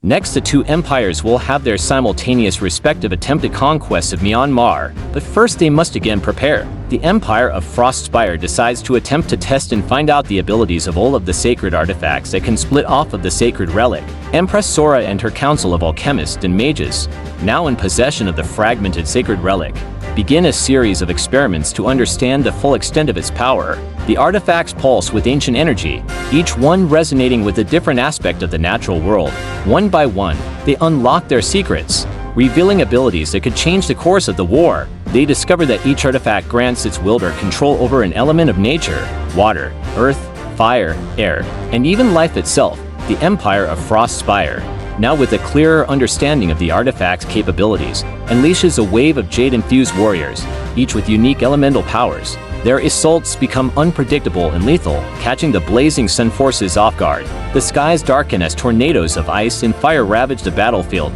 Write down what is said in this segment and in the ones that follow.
Next, the two empires will have their simultaneous respective attempted conquests of Myanmar, but first they must again prepare. The Empire of Frostspire decides to attempt to test and find out the abilities of all of the sacred artifacts that can split off of the sacred relic. Empress Sora and her council of alchemists and mages, now in possession of the fragmented sacred relic, begin a series of experiments to understand the full extent of its power. The artifacts pulse with ancient energy, each one resonating with a different aspect of the natural world. One by one, they unlock their secrets, revealing abilities that could change the course of the war. They discover that each artifact grants its wielder control over an element of nature: water, earth, fire, air, and even life itself. The Empire of Frostspire, now with a clearer understanding of the artifact's capabilities, unleashes a wave of jade-infused warriors, each with unique elemental powers. Their assaults become unpredictable and lethal, catching the blazing sun forces off guard. The skies darken as tornadoes of ice and fire ravage the battlefield,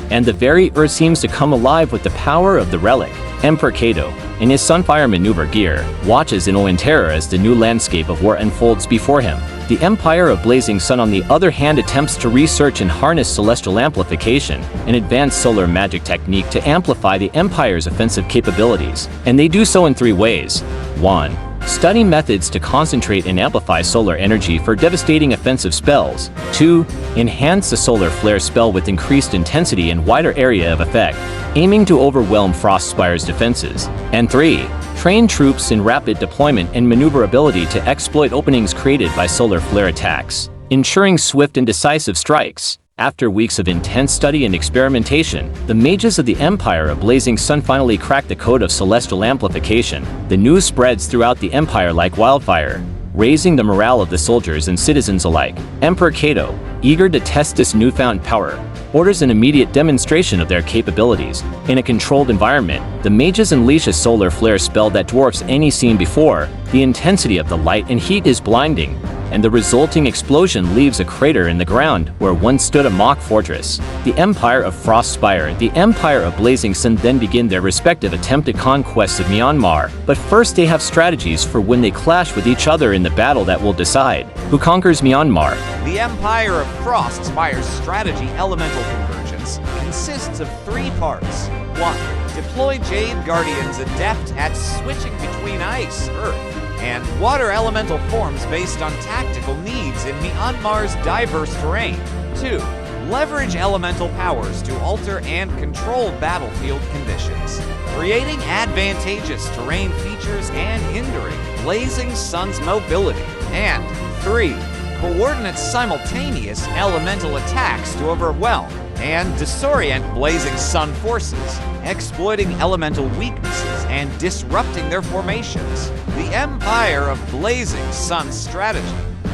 and the very earth seems to come alive with the power of the relic. Emperor Kato, in his Sunfire maneuver gear, watches in awe and terror as the new landscape of war unfolds before him. The Empire of Blazing Sun, on the other hand, attempts to research and harness celestial amplification, an advanced solar magic technique to amplify the Empire's offensive capabilities, and they do so in three ways. 1. Study methods to concentrate and amplify solar energy for devastating offensive spells. 2. Enhance the solar flare spell with increased intensity and wider area of effect, aiming to overwhelm Frostspire's defenses. And 3. Train troops in rapid deployment and maneuverability to exploit openings created by solar flare attacks, ensuring swift and decisive strikes. After weeks of intense study and experimentation, the mages of the Empire of Blazing Sun finally crack the code of celestial amplification. The news spreads throughout the Empire like wildfire, raising the morale of the soldiers and citizens alike. Emperor Kato, eager to test this newfound power, orders an immediate demonstration of their capabilities. In a controlled environment, the mages unleash a solar flare spell that dwarfs any seen before. The intensity of the light and heat is blinding, and the resulting explosion leaves a crater in the ground where once stood a mock fortress. The Empire of Frostspire and the Empire of Blazing Sun then begin their respective attempted conquests of Myanmar, but first they have strategies for when they clash with each other in the battle that will decide who conquers Myanmar. The Empire of Frostspire's strategy elemental convergence consists of three parts. 1. Deploy Jade Guardians adept at switching between ice, earth, and water elemental forms based on tactical needs in Myanmar's diverse terrain. 2. Leverage elemental powers to alter and control battlefield conditions, creating advantageous terrain features and hindering Blazing Sun's mobility. And 3. Coordinate simultaneous elemental attacks to overwhelm and disorient Blazing Sun forces, exploiting elemental weaknesses and disrupting their formations. The Empire of Blazing Sun's strategy,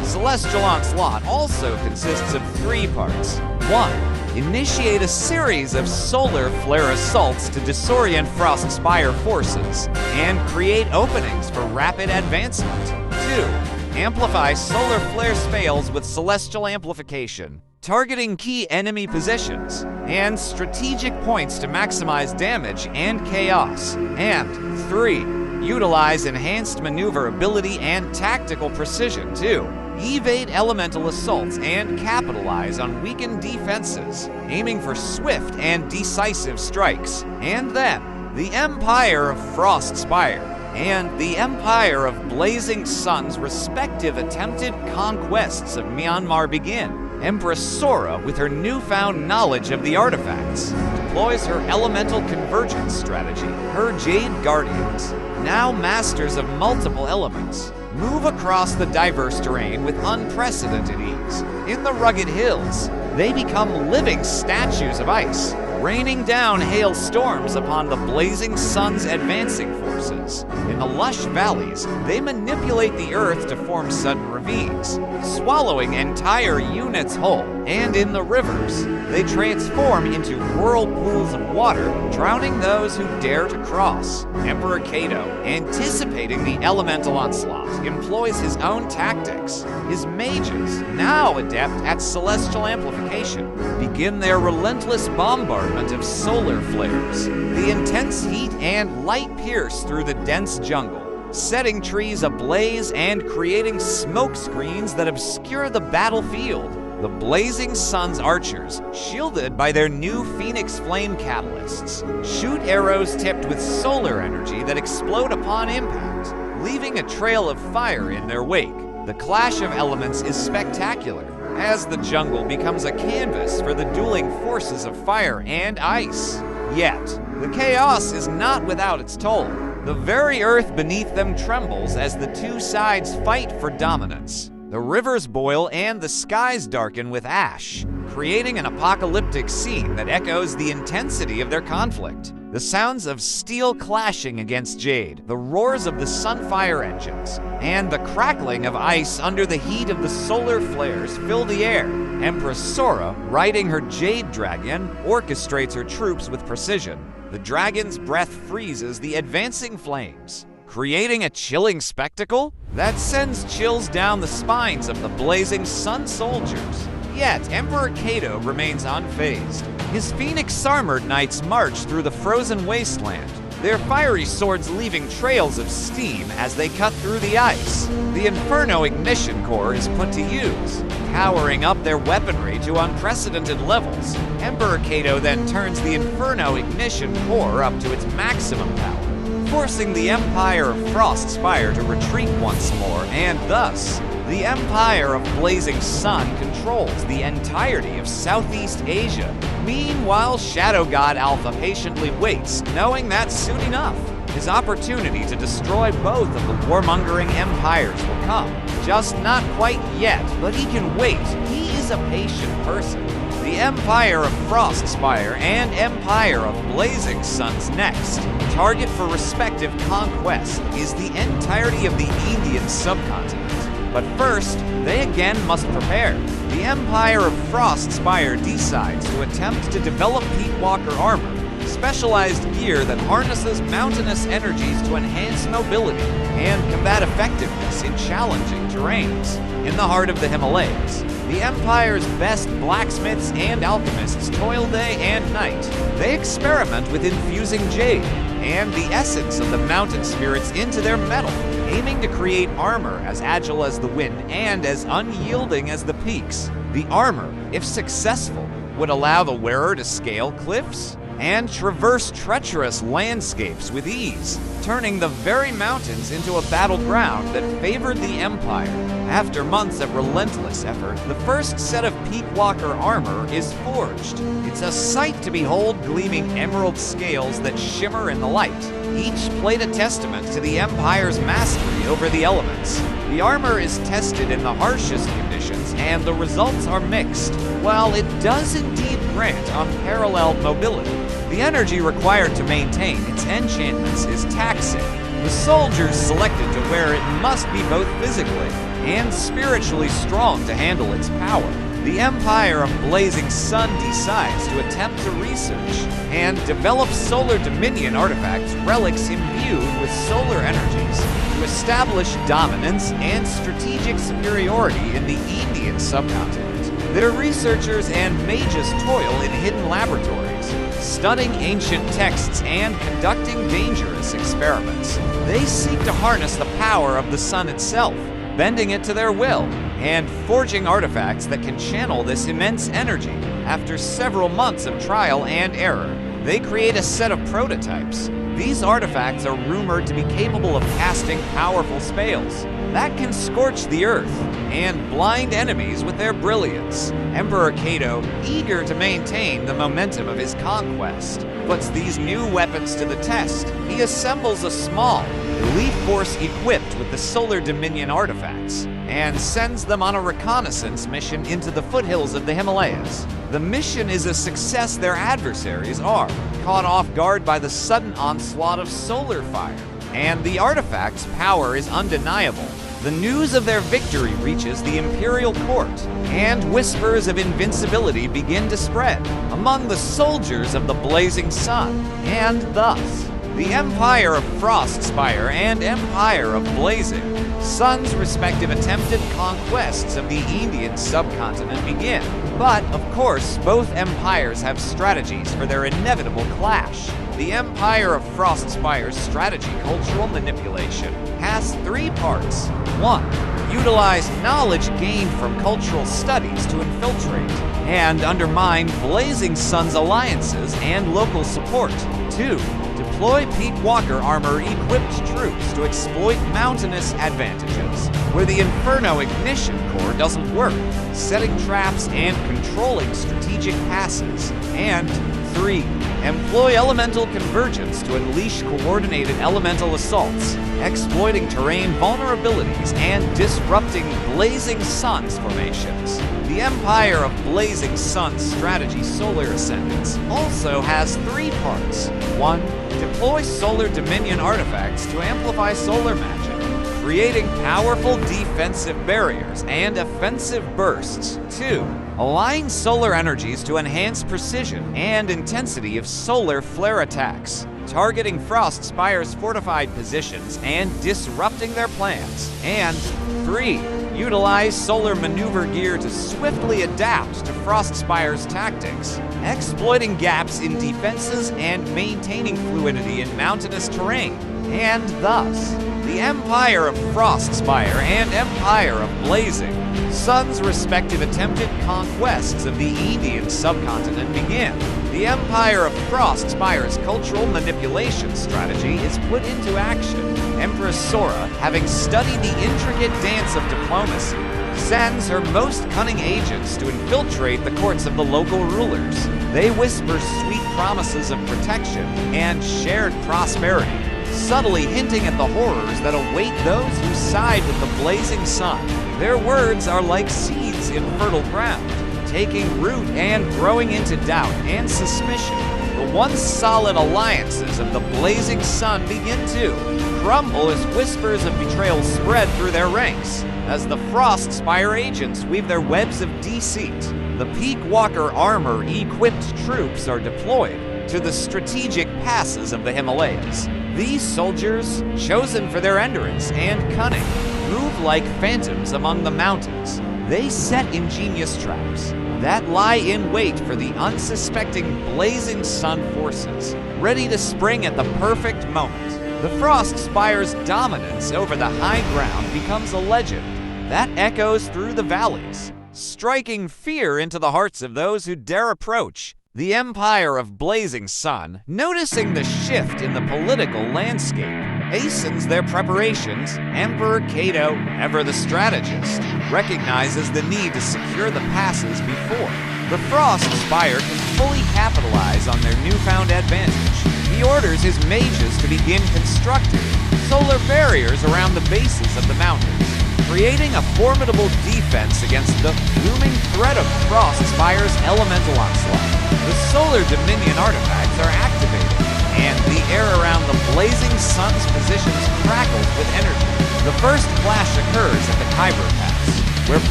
Celestial Onslaught, also consists of three parts. 1. Initiate a series of solar flare assaults to disorient Frostspire forces and create openings for rapid advancement. 2. Amplify solar flare spells with celestial amplification, targeting key enemy positions and strategic points to maximize damage and chaos. And 3. Utilize enhanced maneuverability and tactical precision to evade elemental assaults and capitalize on weakened defenses, aiming for swift and decisive strikes. And then, the Empire of Frostspire and the Empire of Blazing Sun's respective attempted conquests of Myanmar begin. Empress Sora, with her newfound knowledge of the artifacts, deploys her elemental convergence strategy. Her Jade Guardians, now masters of multiple elements, move across the diverse terrain with unprecedented ease. In the rugged hills, they become living statues of ice, raining down hailstorms upon the Blazing Sun's advancing forces. In the lush valleys, they manipulate the earth to form sudden ravines, swallowing entire units whole. And in the rivers, they transform into whirlpools of water, drowning those who dare to cross. Emperor Kato, anticipating the elemental onslaught, employs his own tactics. His mages, now adept at celestial amplification, begin their relentless bombardment of solar flares. The intense heat and light pierce through the dense jungle, setting trees ablaze and creating smoke screens that obscure the battlefield. The Blazing Sun's archers, shielded by their new Phoenix Flame catalysts, shoot arrows tipped with solar energy that explode upon impact, leaving a trail of fire in their wake. The clash of elements is spectacular, as the jungle becomes a canvas for the dueling forces of fire and ice. Yet, the chaos is not without its toll. The very earth beneath them trembles as the two sides fight for dominance. The rivers boil and the skies darken with ash, creating an apocalyptic scene that echoes the intensity of their conflict. The sounds of steel clashing against jade, the roars of the sunfire engines, and the crackling of ice under the heat of the solar flares fill the air. Empress Sora, riding her jade dragon, orchestrates her troops with precision. The dragon's breath freezes the advancing flames, creating a chilling spectacle that sends chills down the spines of the Blazing Sun soldiers. Yet, Emperor Cato remains unfazed. His phoenix-armored knights march through the frozen wasteland, their fiery swords leaving trails of steam as they cut through the ice. The Inferno Ignition Core is put to use, powering up their weaponry to unprecedented levels. Emperor Cato then turns the Inferno Ignition Core up to its maximum power, forcing the Empire of Frostspire to retreat once more, and thus, the Empire of Blazing Sun controls the entirety of Southeast Asia. Meanwhile, Shadow God Alpha patiently waits, knowing that soon enough, his opportunity to destroy both of the warmongering empires will come. Just not quite yet, but he can wait. He is a patient person. The Empire of Frostspire and Empire of Blazing Sun's next target for respective conquest is the entirety of the Indian subcontinent. But first, they again must prepare. The Empire of Frostspire decides to attempt to develop Peak Walker armor, specialized gear that harnesses mountainous energies to enhance mobility and combat effectiveness in challenging terrains. In the heart of the Himalayas, the Empire's best blacksmiths and alchemists toil day and night. They experiment with infusing jade and the essence of the mountain spirits into their metal, aiming to create armor as agile as the wind and as unyielding as the peaks. The armor, if successful, would allow the wearer to scale cliffs and traverse treacherous landscapes with ease, turning the very mountains into a battleground that favored the Empire. After months of relentless effort, the first set of Peak Walker armor is forged. It's a sight to behold, gleaming emerald scales that shimmer in the light, each plate a testament to the Empire's mastery over the elements. The armor is tested in the harshest conditions, and the results are mixed. While it does indeed grant unparalleled mobility, the energy required to maintain its enchantments is taxing. The soldiers selected to wear it must be both physically and spiritually strong to handle its power. The Empire of Blazing Sun decides to attempt to research and develop Solar Dominion artifacts, relics imbued with solar energies, to establish dominance and strategic superiority in the Indian subcontinent. Their researchers and mages toil in hidden laboratories, studying ancient texts and conducting dangerous experiments. They seek to harness the power of the sun itself, bending it to their will, and forging artifacts that can channel this immense energy. After several months of trial and error, they create a set of prototypes. These artifacts are rumored to be capable of casting powerful spells that can scorch the earth and blind enemies with their brilliance. Emperor Cato, eager to maintain the momentum of his conquest, puts these new weapons to the test. He assembles a small, elite force equipped with the Solar Dominion artifacts and sends them on a reconnaissance mission into the foothills of the Himalayas. The mission is a success. Their adversaries are caught off guard by the sudden onslaught of solar fire, and the artifact's power is undeniable. The news of their victory reaches the imperial court, and whispers of invincibility begin to spread among the soldiers of the Blazing Sun, and thus, the Empire of Frostspire and Empire of Blazing Sun's respective attempted conquests of the Indian subcontinent begin. But, of course, both empires have strategies for their inevitable clash. The Empire of Frostspire's strategy cultural manipulation has three parts. 1. Utilize knowledge gained from cultural studies to infiltrate and undermine Blazing Sun's alliances and local support. 2. Deploy Peak Walker armor-equipped troops to exploit mountainous advantages, where the Inferno Ignition Core doesn't work, setting traps and controlling strategic passes. And 3. Employ elemental convergence to unleash coordinated elemental assaults, exploiting terrain vulnerabilities and disrupting Blazing Sun's formations. The Empire of Blazing Sun's strategy Solar Ascendance also has three parts. 1. Deploy Solar Dominion artifacts to amplify solar magic, creating powerful defensive barriers and offensive bursts. 2. Align solar energies to enhance precision and intensity of solar flare attacks, targeting Frostspire's fortified positions and disrupting their plans. And 3. Utilize solar maneuver gear to swiftly adapt to Frostspire's tactics, exploiting gaps in defenses and maintaining fluidity in mountainous terrain. And thus, the Empire of Frostspire and Empire of Blazing Sun's respective attempted conquests of the Indian subcontinent begin. The Empire of Frostspire's cultural manipulation strategy is put into action. Empress Sora, having studied the intricate dance of diplomacy, sends her most cunning agents to infiltrate the courts of the local rulers. They whisper sweet promises of protection and shared prosperity, subtly hinting at the horrors that await those who side with the Blazing Sun. Their words are like seeds in fertile ground, taking root and growing into doubt and suspicion. The once solid alliances of the Blazing Sun begin to crumble as whispers of betrayal spread through their ranks. As the Frostspire agents weave their webs of deceit, the Peak Walker armor-equipped troops are deployed to the strategic passes of the Himalayas. These soldiers, chosen for their endurance and cunning, move like phantoms among the mountains. They set ingenious traps that lie in wait for the unsuspecting Blazing Sun forces, ready to spring at the perfect moment. The Frostspire's dominance over the high ground becomes a legend that echoes through the valleys, striking fear into the hearts of those who dare approach. The Empire of Blazing Sun, noticing the shift in the political landscape, hastens their preparations. Emperor Cato, ever the strategist, recognizes the need to secure the passes before the Frostspire can fully capitalize on their newfound advantage. He orders his mages to begin constructing solar barriers around the bases of the mountains, creating a formidable defense against the looming threat of Frostspire's elemental onslaught. The Solar Dominion artifacts are activated, and the air around the Blazing Sun's positions crackles with energy. The first clash occurs at the Kyber Pass, where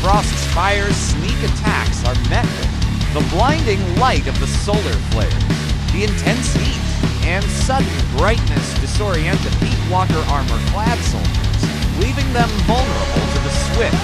Frostspire's sneak attacks are met with the blinding light of the solar flares, the intense heat, and sudden brightness disorient the Peak Walker armor-clad soldiers, leaving them vulnerable to the swift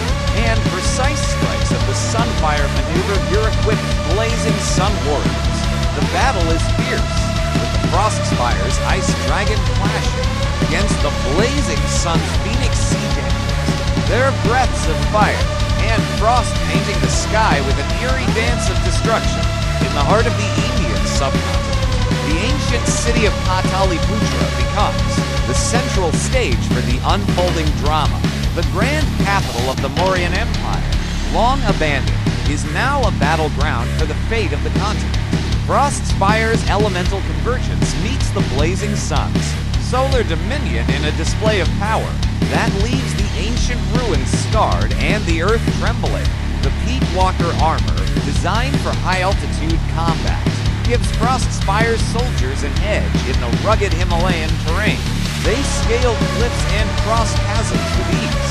and precise strikes of the Sunfire maneuver gear-equipped Blazing Sun warriors. The battle is fierce, with the Frostspire's Ice Dragon clashing against the Blazing Sun's Phoenix Sea Dancers, their breaths of fire and frost painting the sky with an eerie dance of destruction. In the heart of the Indian subcontinent, the ancient city of Pataliputra becomes the central stage for the unfolding drama. The grand capital of the Mauryan Empire, long abandoned, is now a battleground for the fate of the continent. Frostspire's elemental convergence meets the Blazing Sun's Solar Dominion in a display of power that leaves the ancient ruins scarred and the earth trembling. The Peak Walker armor, designed for high-altitude combat, gives Frostspire's soldiers an edge in the rugged Himalayan terrain. They scale cliffs and cross chasms with ease,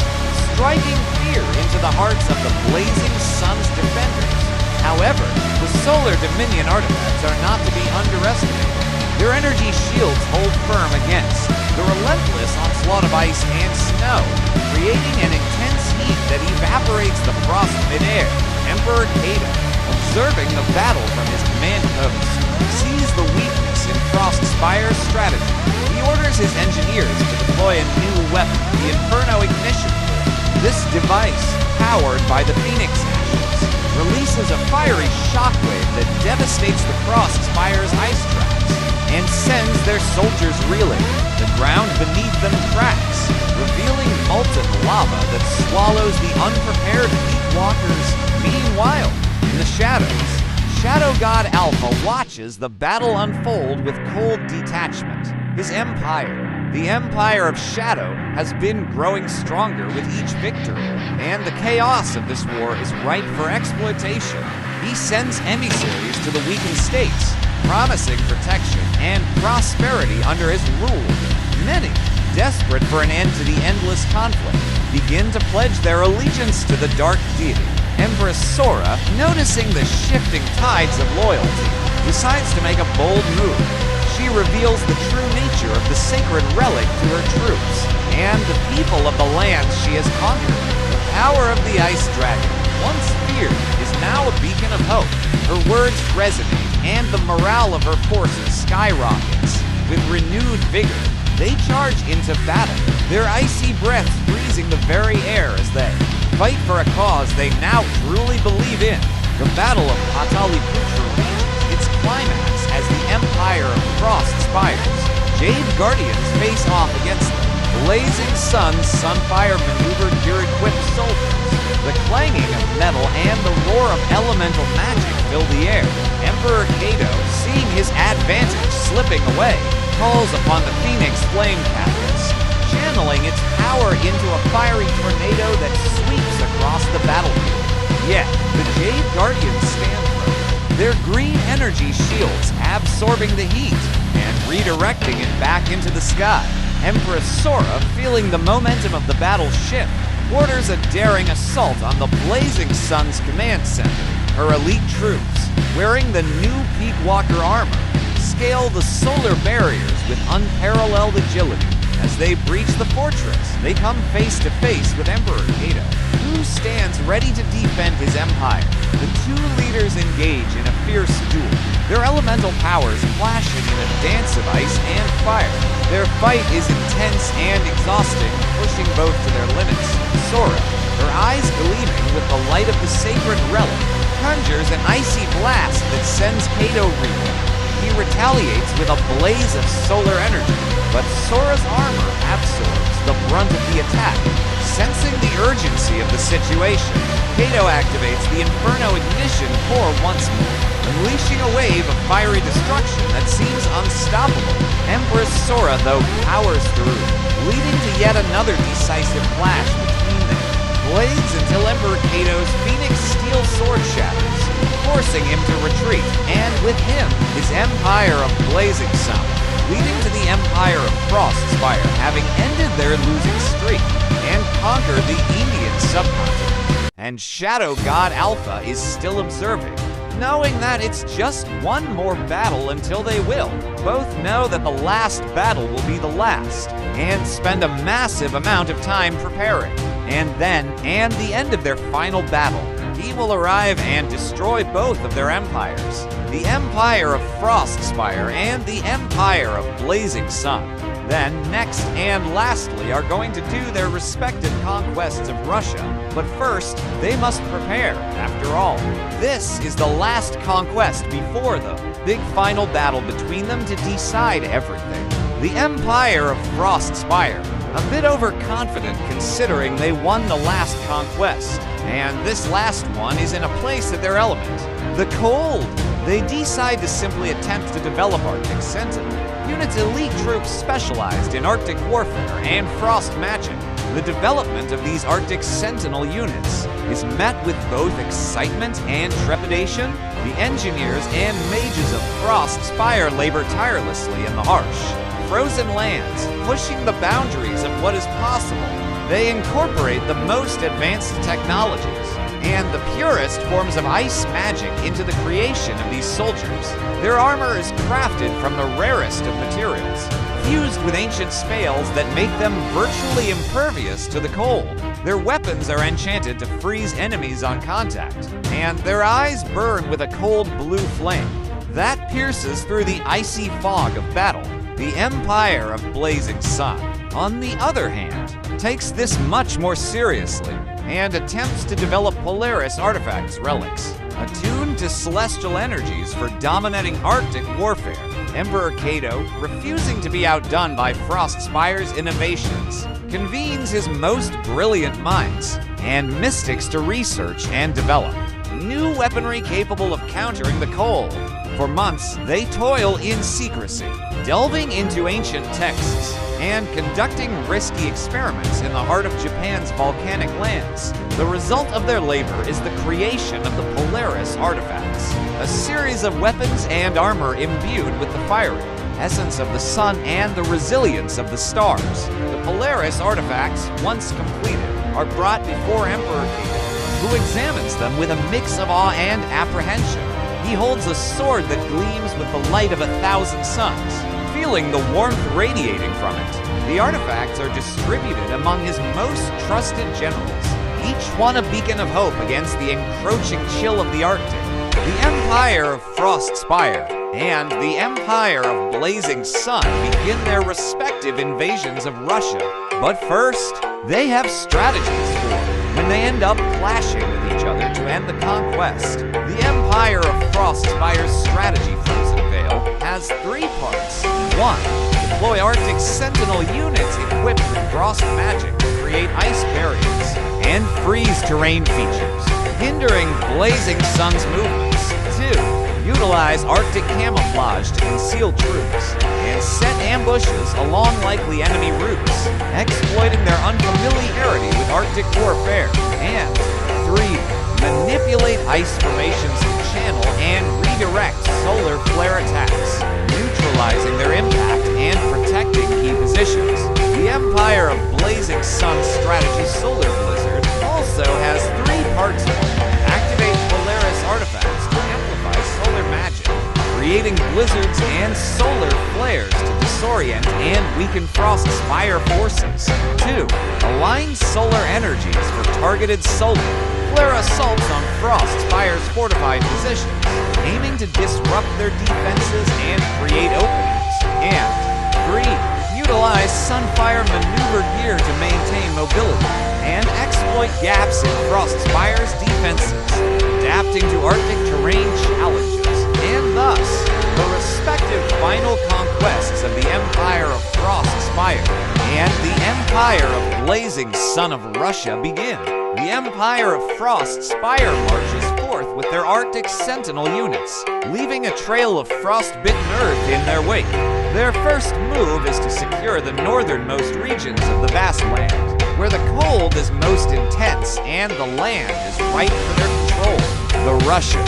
striking fear into the hearts of the Blazing Sun's defenders. However, the Solar Dominion artifacts are not to be underestimated. Their energy shields hold firm against the relentless onslaught of ice and snow, creating an intense heat that evaporates the frost midair. Emperor Cato, Observing the battle from his command post, he sees the weakness in Frostspire's strategy. He orders his engineers to deploy a new weapon, the Inferno Ignition Core. This device, powered by the Phoenix Ashes, releases a fiery shockwave that devastates the Frostspire's ice traps and sends their soldiers reeling. The ground beneath them cracks, revealing molten lava that swallows the unprepared Heat Walkers. Meanwhile, in the shadows, Shadow God Alpha watches the battle unfold with cold detachment. His empire, the Empire of Shadow, has been growing stronger with each victory, and the chaos of this war is ripe for exploitation. He sends emissaries to the weakened states, promising protection and prosperity under his rule. Many, desperate for an end to the endless conflict, begin to pledge their allegiance to the dark deity. Empress Sora, noticing the shifting tides of loyalty, decides to make a bold move. She reveals the true nature of the sacred relic to her troops and the people of the lands she has conquered. The power of the Ice Dragon, once feared, is now a beacon of hope. Her words resonate, and the morale of her forces skyrockets. With renewed vigor, they charge into battle, their icy breaths freezing the very air as they fight for a cause they now truly believe in. The Battle of Pataliputra reaches its climax as the Empire of Frost spires. Jade Guardians face off against them. Blazing Sun's Sunfire maneuvered gear-equipped soldiers. The clanging of metal and the roar of elemental magic fill the air. Emperor Kato, seeing his advantage slipping away, calls upon the Phoenix Flame Capcus, channeling its power into a fiery tornado that sweeps across the battlefield. Yet, the Jade Guardians stand firm, their green energy shields absorbing the heat and redirecting it back into the sky. Empress Sora, feeling the momentum of the battle shift, orders a daring assault on the Blazing Sun's command center. Her elite troops, wearing the new Peak Walker armor, scale the solar barriers with unparalleled agility. As they breach the fortress, they come face to face with Emperor Kato, who stands ready to defend his empire. The two leaders engage in a fierce duel, their elemental powers flashing in a dance of ice and fire. Their fight is intense and exhausting, pushing both to their limits. Sora, her eyes gleaming with the light of the sacred relic, conjures an icy blast that sends Kato reeling. He retaliates with a blaze of solar energy, but Sora's armor absorbs the brunt of the attack. Sensing the urgency of the situation, Kato activates the Inferno Ignition Core once more, unleashing a wave of fiery destruction that seems unstoppable. Empress Sora, though, powers through, leading to yet another decisive clash between them. Blades until Emperor Kato's Phoenix Steel Sword shatters, forcing him to retreat, and with him, his Empire of Blazing Sun, leading to the Empire of Frostspire having ended their losing streak and conquered the Indian subcontinent. And Shadow God Alpha is still observing, knowing that it's just one more battle until they will. Both know that the last battle will be the last, and spend a massive amount of time preparing. And the end of their final battle, he will arrive and destroy both of their empires, the Empire of Frostspire and the Empire of Blazing Sun. Then, next and lastly, are going to do their respective conquests of Russia. But first, they must prepare. After all, this is the last conquest before the big final battle between them to decide everything. The Empire of Frostspire, a bit overconfident considering they won the last conquest, and this last one is in a place of their element. The cold! They decide to simply attempt to develop Arctic Sentinel, units elite troops specialized in Arctic warfare and frost magic. The development of these Arctic Sentinel units is met with both excitement and trepidation. The engineers and mages of Frostspire labor tirelessly in the harsh, frozen lands, pushing the boundaries of what is possible. They incorporate the most advanced technologies and the purest forms of ice magic into the creation of these soldiers. Their armor is crafted from the rarest of materials, fused with ancient spells that make them virtually impervious to the cold. Their weapons are enchanted to freeze enemies on contact, and their eyes burn with a cold blue flame that pierces through the icy fog of battle. The Empire of Blazing Sun, on the other hand, takes this much more seriously and attempts to develop Polaris artifacts relics, attuned to celestial energies for dominating Arctic warfare. Emperor Cato, refusing to be outdone by Frostspire's innovations, convenes his most brilliant minds and mystics to research and develop new weaponry capable of countering the cold. For months, they toil in secrecy, delving into ancient texts and conducting risky experiments in the heart of Japan's volcanic lands. The result of their labor is the creation of the Polaris artifacts, a series of weapons and armor imbued with the fiery essence of the sun and the resilience of the stars. The Polaris artifacts, once completed, are brought before Emperor Cato, who examines them with a mix of awe and apprehension. He holds a sword that gleams with the light of 1,000 suns, feeling the warmth radiating from it. The artifacts are distributed among his most trusted generals, each one a beacon of hope against the encroaching chill of the Arctic. The Empire of Frostspire and the Empire of Blazing Sun begin their respective invasions of Russia. But first, they have strategies for when they end up clashing with each other to end the conquest. The Empire of Frostspire's strategy, Frozen Veil, has 3 parts. 1. Deploy Arctic Sentinel units equipped with frost magic to create ice barriers and freeze terrain features, hindering Blazing Sun's movements. 2. Utilize Arctic camouflage to conceal troops and set ambushes along likely enemy routes, exploiting their unfamiliarity with Arctic warfare. And 3. Manipulate ice formations to channel and redirect solar flare attacks, neutralizing their impact and protecting key positions. The Empire of Blazing Sun strategy Solar Blizzard also has 3 parts to it. Activate Polaris artifacts to amplify solar magic, creating blizzards and solar flares to disorient and weaken Frostspire forces. 2. Align solar energies for targeted solar flare assaults on Frostspire's fortified positions, aiming to disrupt their defenses and create openings. And 3. Utilize Sunfire maneuver gear to maintain mobility and exploit gaps in Frostspire's defenses, adapting to Arctic terrain challenges, and thus, the respective final conquests of the Empire of Frostspire and the Empire of Blazing Sun of Russia begin. The Empire of Frostspire marches forth with their Arctic Sentinel units, leaving a trail of frost-bitten earth in their wake. Their first move is to secure the northernmost regions of the vast land, where the cold is most intense and the land is ripe for their control. The Russians,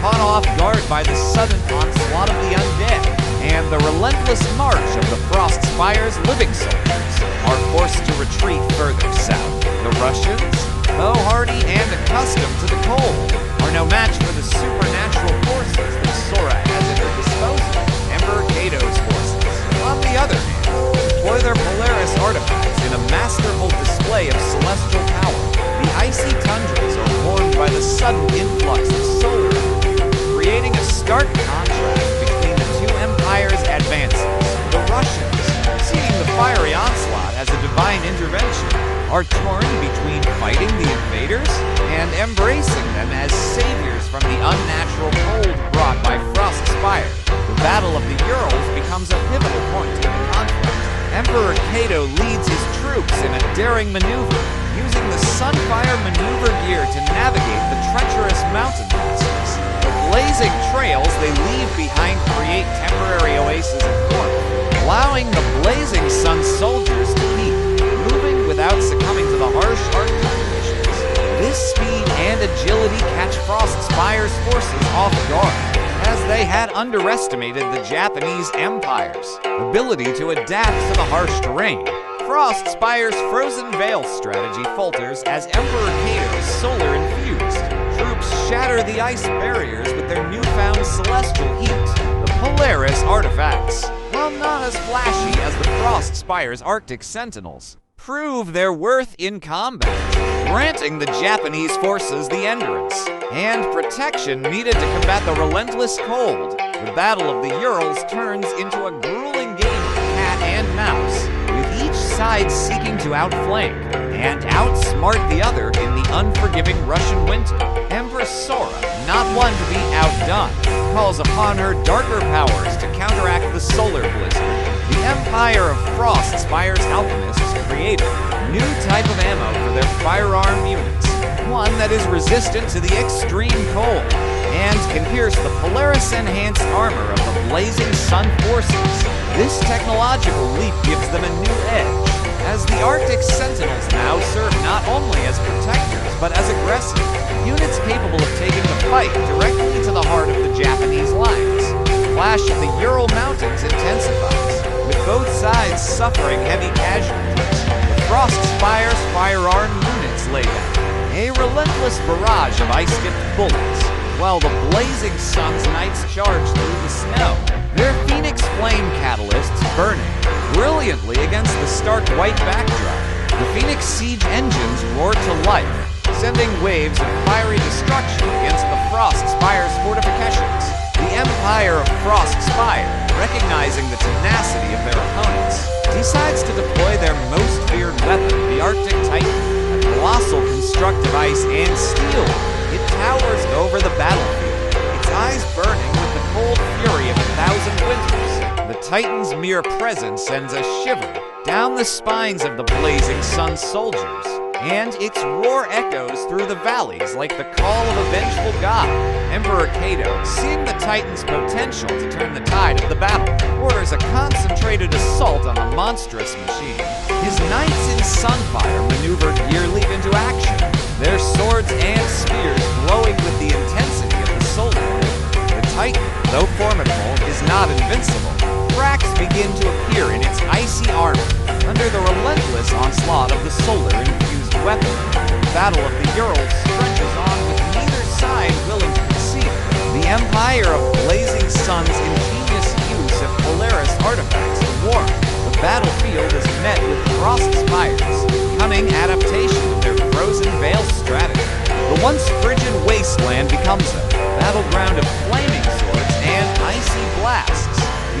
caught off guard by the sudden onslaught of the undead and the relentless march of the Frostspire's living soldiers, are forced to retreat further south. The Russians, though hardy and accustomed to the cold, are no match for the supernatural forces that Sora has at her disposal. Emperor Cato's forces, on the other hand, deploy their Polaris artifacts in a masterful display of celestial power. The icy tundras are formed by the sudden influx of solar energy, creating a stark contrast between the 2 empires' advances. The Russians, seeing the fiery onslaught as a divine intervention, are torn between fighting the invaders and embracing them as saviors from the unnatural cold brought by Frostspire. The Battle of the Urals becomes a pivotal point in the conflict. Emperor Cato leads his troops in a daring maneuver, using the Sunfire maneuver gear to navigate the treacherous mountain passes. The blazing trails they leave behind create temporary oases of warmth, allowing the Blazing Sun soldiers to keep moving without succumbing to the harsh Arctic conditions. This speed and agility catch Frostspire's forces off guard, as they had underestimated the Japanese Empire's ability to adapt to the harsh terrain. Frostspire's Frozen Veil strategy falters as Emperor Cato's solar-infused troops shatter the ice barriers with their newfound celestial heat. The Polaris artifacts, while not as flashy as the Frostspire's Arctic Sentinels, prove their worth in combat, granting the Japanese forces the endurance and protection needed to combat the relentless cold. The Battle of the Urals turns into a grueling game of cat and mouse, with each side seeking to outflank and outsmart the other in the unforgiving Russian winter. Empress Sora, not one to be outdone, calls upon her darker powers to counteract the solar blizzard. The Empire of Frostspire's alchemists created a new type of ammo for their firearm units, one that is resistant to the extreme cold and can pierce the Polaris-enhanced armor of the Blazing Sun forces. This technological leap gives them a new edge, as the Arctic Sentinels now serve not only as protectors, but as aggressors, units capable of taking the fight directly to the heart of the Japanese lines. The clash of the Ural Mountains intensifies, with both sides suffering heavy casualties. The Frostspire's firearm units lay down a relentless barrage of ice-tipped bullets, while the Blazing Sun's knights charge through the snow, their Phoenix flame catalysts burning brilliantly against the stark white backdrop. The Phoenix siege engines roar to life, sending waves of fiery destruction against the Frostspire's fortifications. The Empire of Frostspire, recognizing the tenacity of their opponents, decides to deploy their most feared weapon, the Arctic Titan, a colossal construct of ice and steel. It towers over the battlefield, its eyes burning with the cold fury of 1,000 winters. The Titan's mere presence sends a shiver down the spines of the Blazing Sun soldiers, and its roar echoes through the valleys like the call of a vengeful god. Emperor Cato, seeing the Titan's potential to turn the tide of the battle, orders a concentrated assault on the monstrous machine. His knights in Sunfire maneuver Gear Leap into action, their swords and spears glowing with the intensity of the solar flame. The Titan, though formidable, is not invincible. Cracks begin to appear in its icy armor under the relentless onslaught of the solar-infused weapon. The Battle of the Urals stretches on with neither side willing to concede. The Empire of Blazing Sun's ingenious use of Polaris artifacts to war. The battlefield is met with Frostspire's cunning adaptation of their Frozen Veil strategy. The once frigid wasteland becomes a battleground of flaming swords and icy blasts.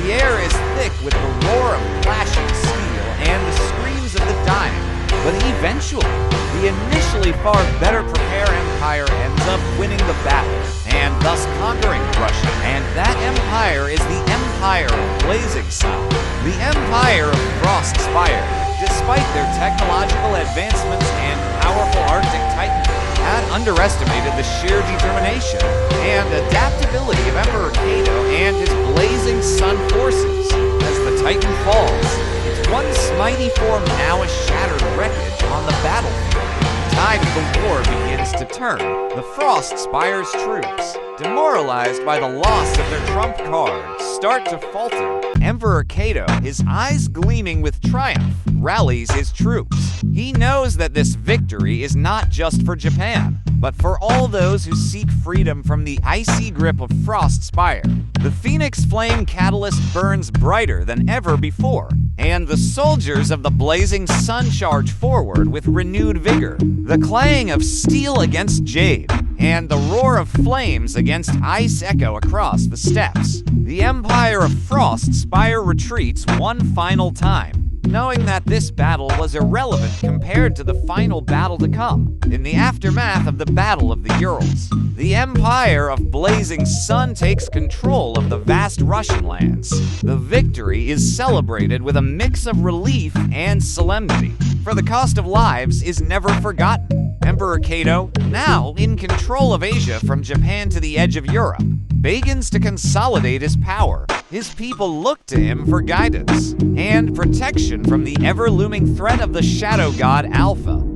The air is thick with the roar of clashing steel and the screams of the dying. But eventually, the initially far better prepared Empire ends up winning the battle, and thus conquering Russia. And that empire is the Empire of Blazing Sun, the Empire of Frostspire. Despite their technological advancements and powerful Arctic Titan, had underestimated the sheer determination and adaptability of Emperor Cato and his Blazing Sun forces. As the Titan falls, its once mighty form now a shattered wreckage on the battlefield. The tide of the war begins to turn. The Frostspire's troops, demoralized by the loss of their trump card, start to falter. Emperor Cato, his eyes gleaming with triumph, rallies his troops. He knows that this victory is not just for Japan, but for all those who seek freedom from the icy grip of Frostspire. The Phoenix Flame catalyst burns brighter than ever before, and the soldiers of the Blazing Sun charge forward with renewed vigor. The clang of steel against jade, and the roar of flames against ice echo across the steppes. The Empire of Frostspire retreats one final time, knowing that this battle was irrelevant compared to the final battle to come. In the aftermath of the Battle of the Urals, the Empire of Blazing Sun takes control of the vast Russian lands. The victory is celebrated with a mix of relief and solemnity, for the cost of lives is never forgotten. Emperor Cato, now in control of Asia from Japan to the edge of Europe, begins to consolidate his power. His people look to him for guidance and protection from the ever-looming threat of the shadow god Alpha.